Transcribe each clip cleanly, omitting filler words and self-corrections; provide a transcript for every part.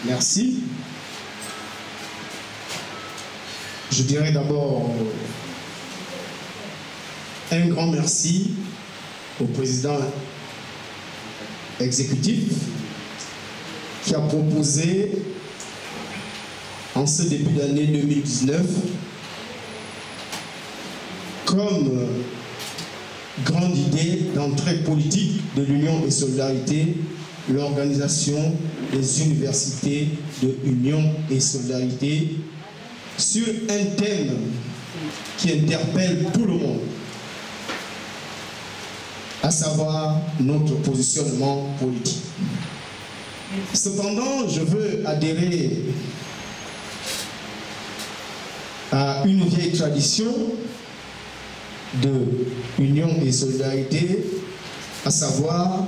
Merci. Je dirais d'abord un grand merci au président exécutif qui a proposé en ce début d'année 2019 comme grande idée d'entrée politique de l'Union et Solidarité l'organisation des universités de Union et Solidarité sur un thème qui interpelle tout le monde, à savoir notre positionnement politique. Cependant, je veux adhérer à une vieille tradition de Union et Solidarité, à savoir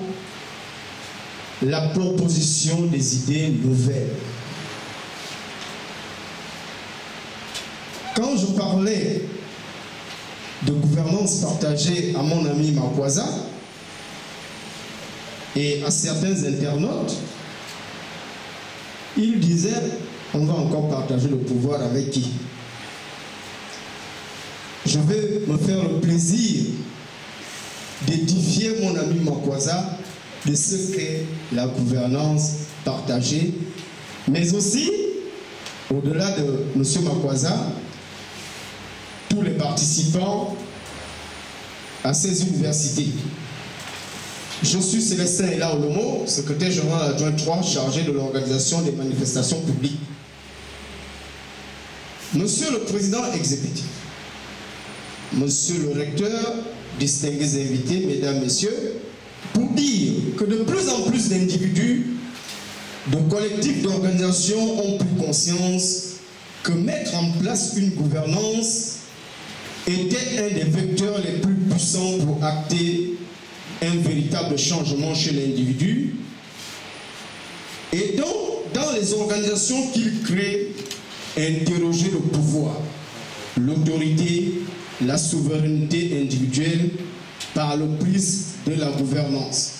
la proposition des idées nouvelles. Quand je parlais de gouvernance partagée à mon ami Makwaza et à certains internautes, il disait on va encore partager le pouvoir avec qui? Je vais me faire le plaisir d'édifier mon ami Makwaza de ce qu'est la gouvernance partagée, mais aussi, au-delà de M. Makwaza, tous les participants à ces universités. Je suis Célestin Ela Olomo, secrétaire général adjoint 3 chargé de l'organisation des manifestations publiques. Monsieur le président exécutif, monsieur le recteur, distingués invités, mesdames, messieurs, pour dire que de plus en plus d'individus, de collectifs, d'organisations ont pris conscience que mettre en place une gouvernance était un des vecteurs les plus puissants pour acter un véritable changement chez l'individu. Et donc, dans les organisations qu'ils créent, interroger le pouvoir, l'autorité, la souveraineté individuelle par le prisme de la gouvernance.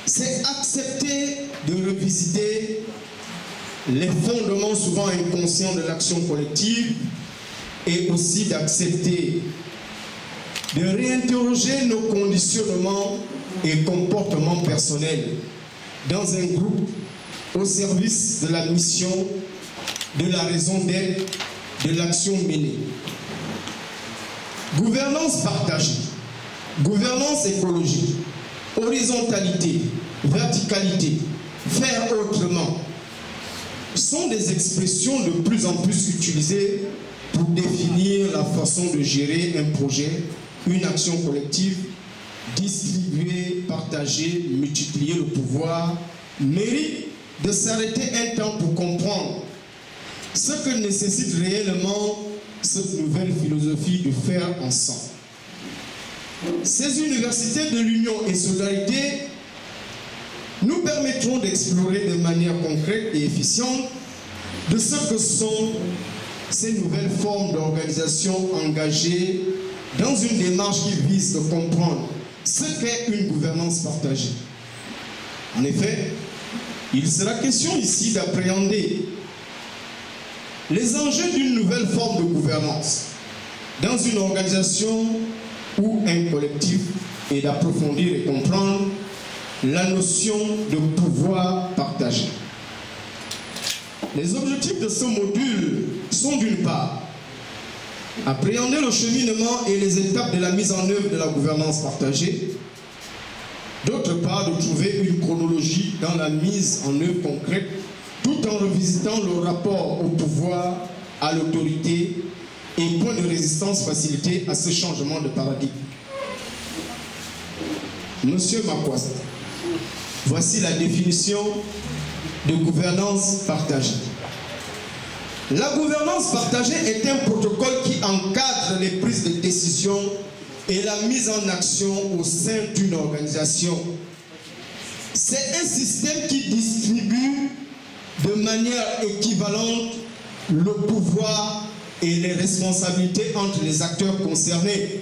C'est accepter de revisiter les fondements souvent inconscients de l'action collective et aussi d'accepter de réinterroger nos conditionnements et comportements personnels dans un groupe au service de la mission, de la raison d'être, de l'action menée. Gouvernance partagée, gouvernance écologique, horizontalité, verticalité, faire autrement, sont des expressions de plus en plus utilisées pour définir la façon de gérer un projet, une action collective, distribuer, partager, multiplier le pouvoir, mérite de s'arrêter un temps pour comprendre ce que nécessite réellement cette nouvelle philosophie de faire ensemble. Ces universités de l'Union et Solidarité nous permettront d'explorer de manière concrète et efficiente de ce que sont ces nouvelles formes d'organisation engagées dans une démarche qui vise de comprendre ce qu'est une gouvernance partagée. En effet, il sera question ici d'appréhender les enjeux d'une nouvelle forme de gouvernance dans une organisation ou un collectif et d'approfondir et comprendre la notion de pouvoir partagé. Les objectifs de ce module sont d'une part appréhender le cheminement et les étapes de la mise en œuvre de la gouvernance partagée, d'autre part de trouver une chronologie dans la mise en œuvre concrète tout en revisitant le rapport au pouvoir, à l'autorité et point de résistance facilité à ce changement de paradigme. Monsieur Makwaza, voici la définition de gouvernance partagée. La gouvernance partagée est un protocole qui encadre les prises de décision et la mise en action au sein d'une organisation. C'est un système qui distribue de manière équivalente le pouvoir et les responsabilités entre les acteurs concernés.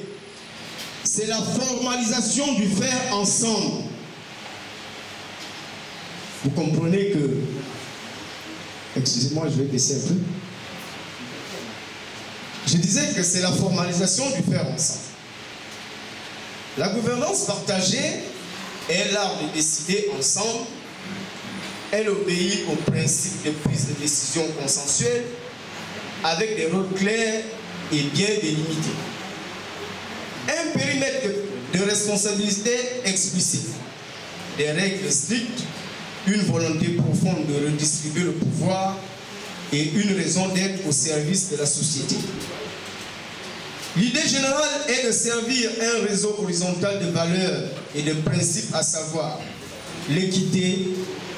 C'est la formalisation du faire ensemble. Vous comprenez que Excusez-moi, je vais baisser un peu. Je disais que c'est la formalisation du faire ensemble. La gouvernance partagée est l'art de décider ensemble. Elle obéit au principe de prise de décision consensuelle avec des rôles clairs et bien délimités. Un périmètre de responsabilité explicite, des règles strictes, une volonté profonde de redistribuer le pouvoir et une raison d'être au service de la société. L'idée générale est de servir un réseau horizontal de valeurs et de principes, à savoir l'équité,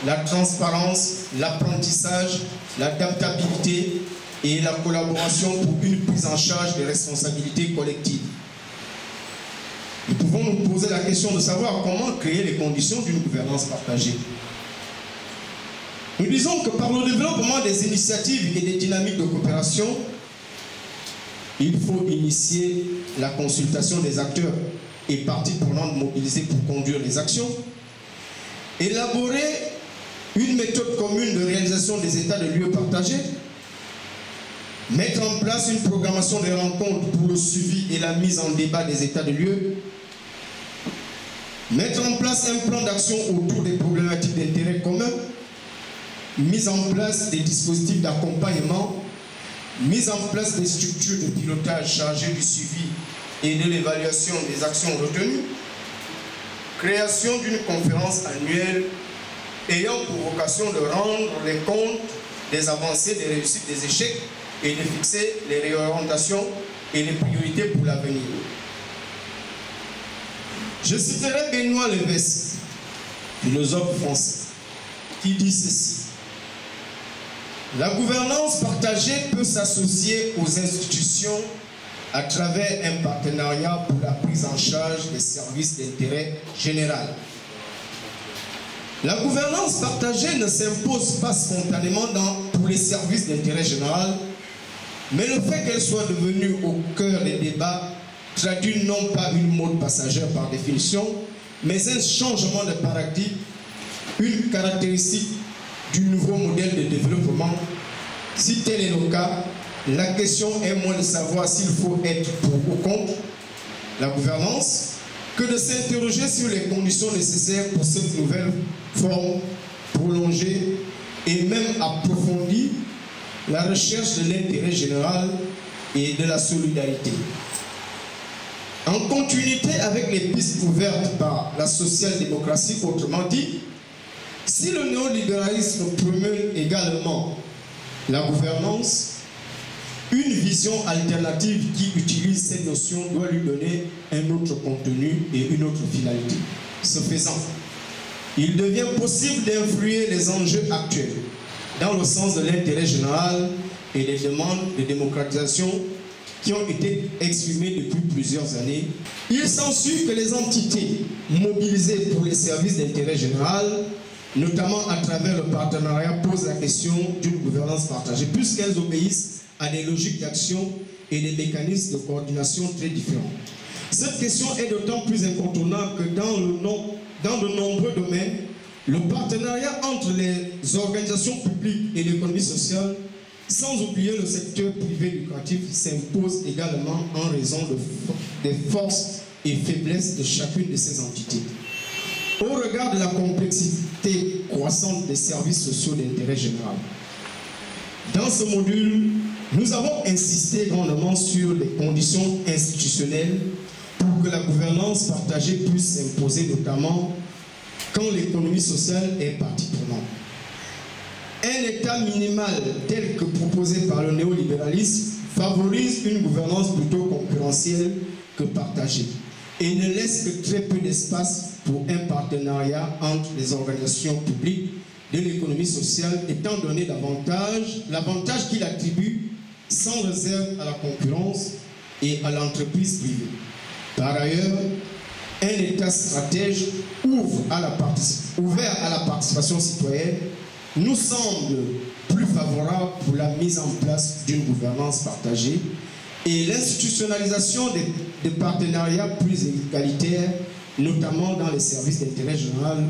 la transparence, l'apprentissage, l'adaptabilité et la collaboration pour une prise en charge des responsabilités collectives. Nous pouvons nous poser la question de savoir comment créer les conditions d'une gouvernance partagée. Nous disons que par le développement des initiatives et des dynamiques de coopération, il faut initier la consultation des acteurs et parties prenantes mobilisées pour conduire les actions, élaborer une méthode commune de réalisation des états de lieux partagés, mettre en place une programmation des rencontres pour le suivi et la mise en débat des états de lieux, mettre en place un plan d'action autour des problématiques d'intérêt commun, mise en place des dispositifs d'accompagnement, mise en place des structures de pilotage chargées du suivi et de l'évaluation des actions retenues, création d'une conférence annuelle ayant pour vocation de rendre les comptes des avancées, des réussites, des échecs et de fixer les réorientations et les priorités pour l'avenir. Je citerai Benoît Levesque, philosophe français, qui dit ceci: la gouvernance partagée peut s'associer aux institutions à travers un partenariat pour la prise en charge des services d'intérêt général. La gouvernance partagée ne s'impose pas spontanément pour les services d'intérêt général, mais le fait qu'elle soit devenue au cœur des débats traduit non pas une mode passagère par définition, mais un changement de paradigme, une caractéristique du nouveau modèle de développement. Si tel est le cas, la question est moins de savoir s'il faut être pour ou contre la gouvernance que de s'interroger sur les conditions nécessaires pour cette nouvelle forme prolongée et même approfondie la recherche de l'intérêt général et de la solidarité. En continuité avec les pistes ouvertes par la social-démocratie, autrement dit, si le néolibéralisme promeut également la gouvernance, une vision alternative qui utilise cette notion doit lui donner un autre contenu et une autre finalité. Ce faisant, il devient possible d'influer les enjeux actuels dans le sens de l'intérêt général et des demandes de démocratisation qui ont été exprimées depuis plusieurs années. Il s'ensuit que les entités mobilisées pour les services d'intérêt général, notamment à travers le partenariat, posent la question d'une gouvernance partagée, puisqu'elles obéissent à des logiques d'action et des mécanismes de coordination très différents. Cette question est d'autant plus incontournable que dans de nombreux domaines, le partenariat entre les organisations publiques et l'économie sociale, sans oublier le secteur privé lucratif, s'impose également en raison des forces et faiblesses de chacune de ces entités. Au regard de la complexité croissante des services sociaux d'intérêt général, dans ce module, nous avons insisté grandement sur les conditions institutionnelles pour que la gouvernance partagée puisse s'imposer, notamment quand l'économie sociale est partie prenante. Un État minimal tel que proposé par le néolibéralisme favorise une gouvernance plutôt concurrentielle que partagée et ne laisse que très peu d'espace pour un partenariat entre les organisations publiques de l'économie sociale, étant donné l'avantage qu'il attribue sans réserve à la concurrence et à l'entreprise privée. Par ailleurs, un État stratège ouvert à la participation citoyenne nous semble plus favorable pour la mise en place d'une gouvernance partagée et l'institutionnalisation des partenariats plus égalitaires, notamment dans les services d'intérêt général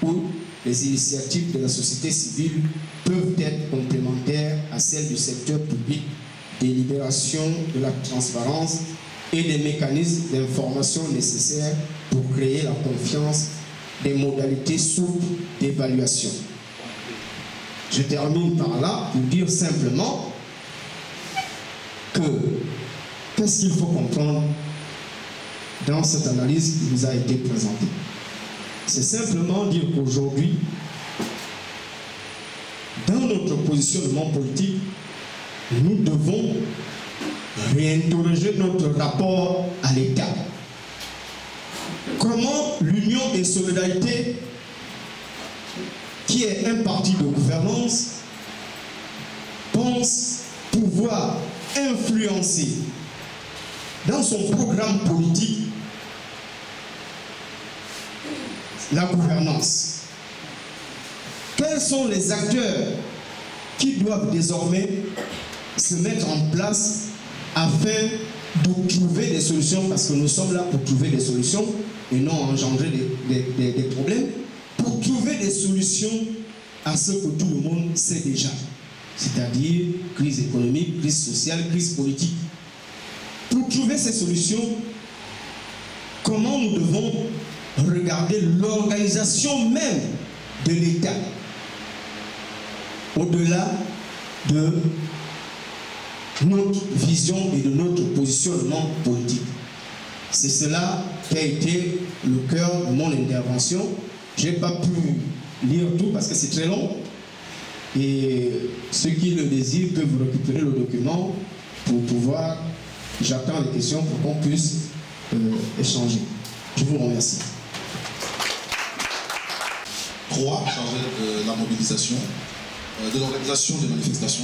où les initiatives de la société civile peuvent être complémentaires à celles du secteur public, des libérations de la transparence et des mécanismes d'information nécessaires pour créer la confiance, des modalités souples d'évaluation. Je termine par là pour dire simplement que qu'est-ce qu'il faut comprendre dans cette analyse qui nous a été présentée. C'est simplement dire qu'aujourd'hui, dans notre positionnement politique, nous devons réinterroger notre rapport à l'État. Comment l'Union et Solidarité, qui est un parti de gouvernance, pense pouvoir influencer dans son programme politique la gouvernance. Quels sont les acteurs qui doivent désormais se mettre en place afin de trouver des solutions, parce que nous sommes là pour trouver des solutions et non engendrer des problèmes, pour trouver des solutions à ce que tout le monde sait déjà, c'est-à-dire crise économique, crise sociale, crise politique. Pour trouver ces solutions, comment nous devons regarder l'organisation même de l'État au-delà de notre vision et de notre positionnement politique. C'est cela qui a été le cœur de mon intervention. Je n'ai pas pu lire tout parce que c'est très long. Et ceux qui le désirent peuvent récupérer le document pour pouvoir... J'attends les questions pour qu'on puisse échanger. Je vous remercie. 3, chargé de la mobilisation, de l'organisation des manifestations.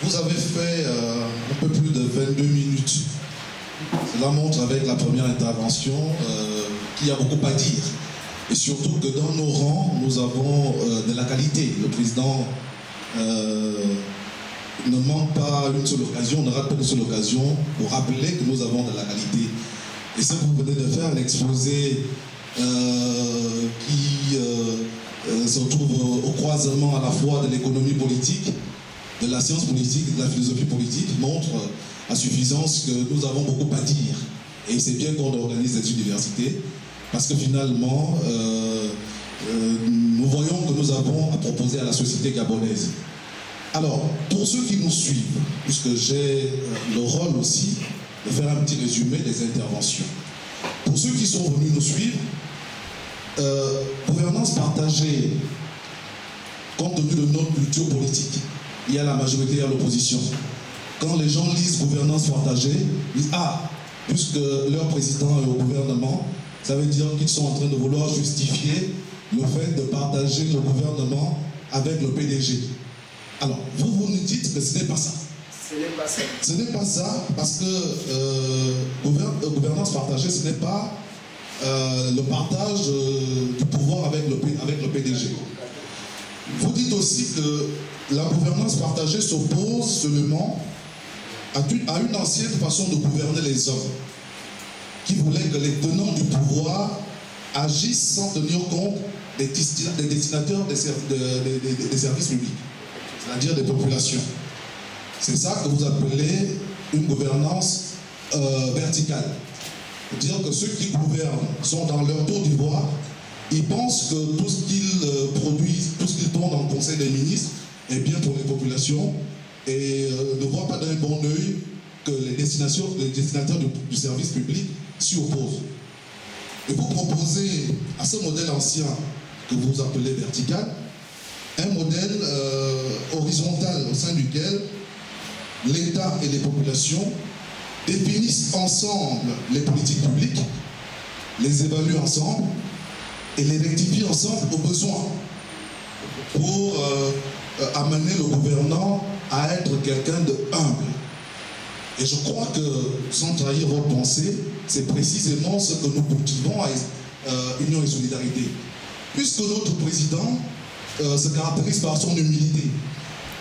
Vous avez fait un peu plus de 22 minutes. Cela montre avec la première intervention qu'il y a beaucoup à dire. Et surtout que dans nos rangs, nous avons de la qualité. Le président ne manque pas une seule occasion, ne rate pas une seule occasion pour rappeler que nous avons de la qualité. Et ce que vous venez de faire, l'exposé qui se trouve au croisement à la fois de l'économie politique, de la science politique et de la philosophie politique, montre à suffisance que nous avons beaucoup à dire. Et c'est bien qu'on organise cette université, parce que finalement, nous voyons que nous avons à proposer à la société gabonaise. Alors, pour ceux qui nous suivent, puisque j'ai le rôle aussi de faire un petit résumé des interventions. Pour ceux qui sont venus nous suivre, gouvernance partagée, compte tenu de notre culture politique, il y a la majorité et l'opposition. Quand les gens lisent gouvernance partagée, ils disent « Ah, puisque leur président est au gouvernement, ça veut dire qu'ils sont en train de vouloir justifier le fait de partager le gouvernement avec le PDG. » Alors, vous nous dites que ce n'est pas ça. Ce n'est pas ça. Ce n'est pas ça, parce que gouvernance partagée, ce n'est pas le partage du pouvoir avec le PDG. Vous dites aussi que la gouvernance partagée s'oppose seulement à une ancienne façon de gouverner les hommes, qui voulait que les tenants du pouvoir agissent sans tenir compte des destinataires des services publics, c'est-à-dire des populations. C'est ça que vous appelez une gouvernance verticale. C'est-à-dire que ceux qui gouvernent sont dans leur tour d'ivoire, ils pensent que tout ce qu'ils produisent, tout ce qu'ils tournent dans le Conseil des ministres est bien pour les populations et ne voient pas d'un bon œil que les destinataires du service public s'y opposent. Et vous proposez à ce modèle ancien que vous appelez vertical, un modèle horizontal au sein duquel l'État et les populations définissent ensemble les politiques publiques, les évaluent ensemble et les rectifient ensemble au besoin pour amener le gouvernant à être quelqu'un de humble. Et je crois que, sans trahir votre pensée, c'est précisément ce que nous cultivons à Union et Solidarité. Puisque notre président se caractérise par son humilité,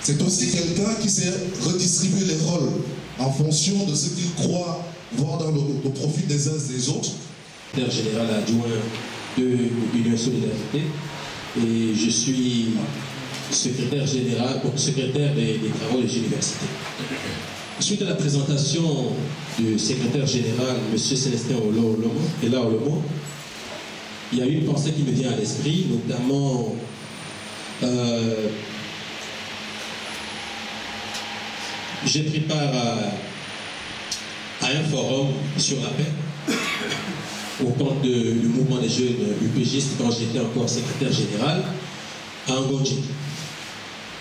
c'est aussi quelqu'un qui sait redistribuer les rôles en fonction de ce qu'il croit voir dans le profit des uns et des autres. Secrétaire général adjoint de l'Union Solidarité et je suis secrétaire général, secrétaire des travaux des universités. Suite à la présentation du secrétaire général, M. Célestin Olomo, il y a une pensée qui me vient à l'esprit, notamment j'ai pris part à un forum sur la paix au compte du mouvement des jeunes UPGistes quand j'étais encore secrétaire général à Angonji.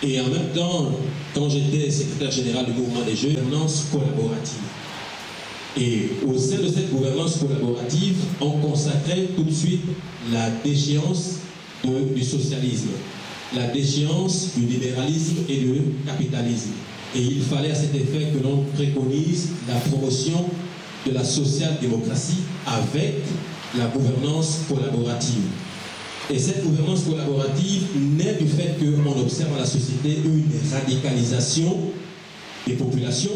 Et en même temps, quand j'étais secrétaire général du mouvement des jeunes, gouvernance collaborative. Et au sein de cette gouvernance collaborative, on consacrait tout de suite la déchéance du socialisme, la déchéance du libéralisme et du capitalisme. Et il fallait à cet effet que l'on préconise la promotion de la social-démocratie avec la gouvernance collaborative. Et cette gouvernance collaborative naît du fait qu'on observe dans la société une radicalisation des populations,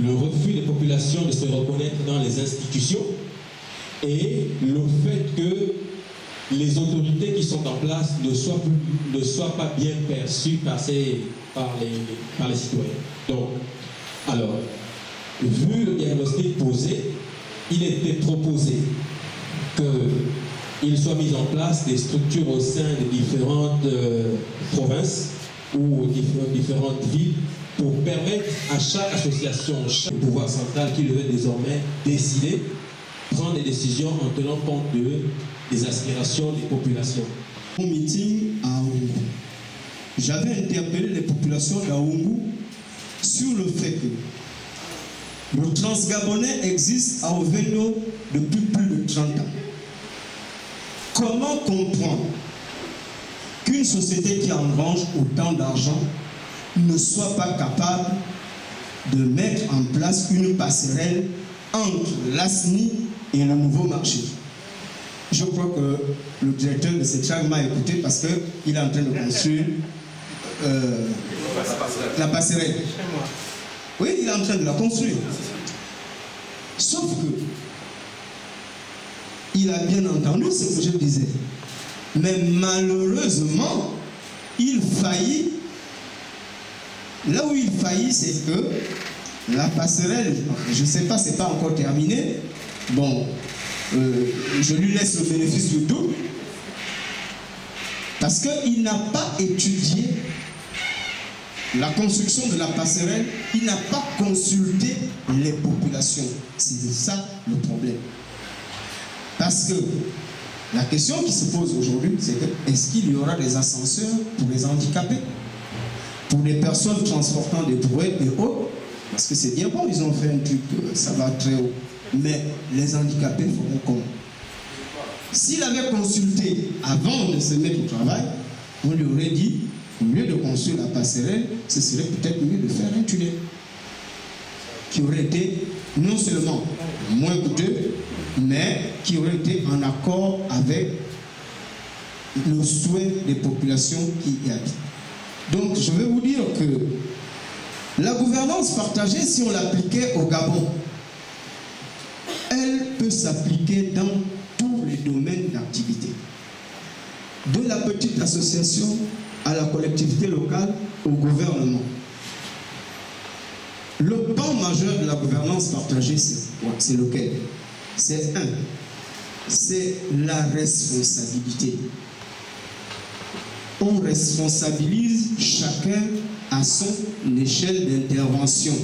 le refus des populations de se reconnaître dans les institutions et le fait que les autorités qui sont en place ne soient pas bien perçues par les citoyens. Donc, alors, vu le diagnostic posé, il était proposé qu'il soit mis en place des structures au sein des différentes provinces ou différentes villes pour permettre à chaque association, chaque pouvoir central qui devait désormais décider, prendre des décisions en tenant compte des aspirations des populations. Au meeting à Aoungu, j'avais interpellé les populations d'Aoungu sur le fait que le Transgabonais existe à Ovendo depuis plus de 30 ans. Comment comprendre qu'une société qui engrange autant d'argent ne soit pas capable de mettre en place une passerelle entre l'ASNI et le nouveau marché? Je crois que le directeur de CETRAG m'a écouté parce qu'il est en train de construire la passerelle. Oui, il est en train de la construire. Sauf que il a bien entendu ce que je disais. Mais malheureusement, il faillit. Là où il faillit, c'est que la passerelle, je ne sais pas, c'est pas encore terminé. Bon, je lui laisse le bénéfice du doute. Parce qu'il n'a pas étudié la construction de la passerelle, il n'a pas consulté les populations. C'est ça le problème. Parce que la question qui se pose aujourd'hui, c'est que est-ce qu'il y aura des ascenseurs pour les handicapés, pour les personnes transportant des brouettes et autres? Parce que c'est bien bon, ils ont fait un truc, ça va très haut. Mais les handicapés feront comment? S'il avait consulté avant de se mettre au travail, on lui aurait dit, au lieu de construire la passerelle, ce serait peut-être mieux de faire un tunnel qui aurait été non seulement moins coûteux, mais qui aurait été en accord avec le souhait des populations qui y habitent. Donc, je vais vous dire que la gouvernance partagée, si on l'appliquait au Gabon, elle peut s'appliquer dans tous les domaines d'activité. De la petite association à la collectivité locale, au gouvernement. Le pan majeur de la gouvernance partagée, c'est lequel? C'est c'est la responsabilité. On responsabilise chacun à son échelle d'intervention.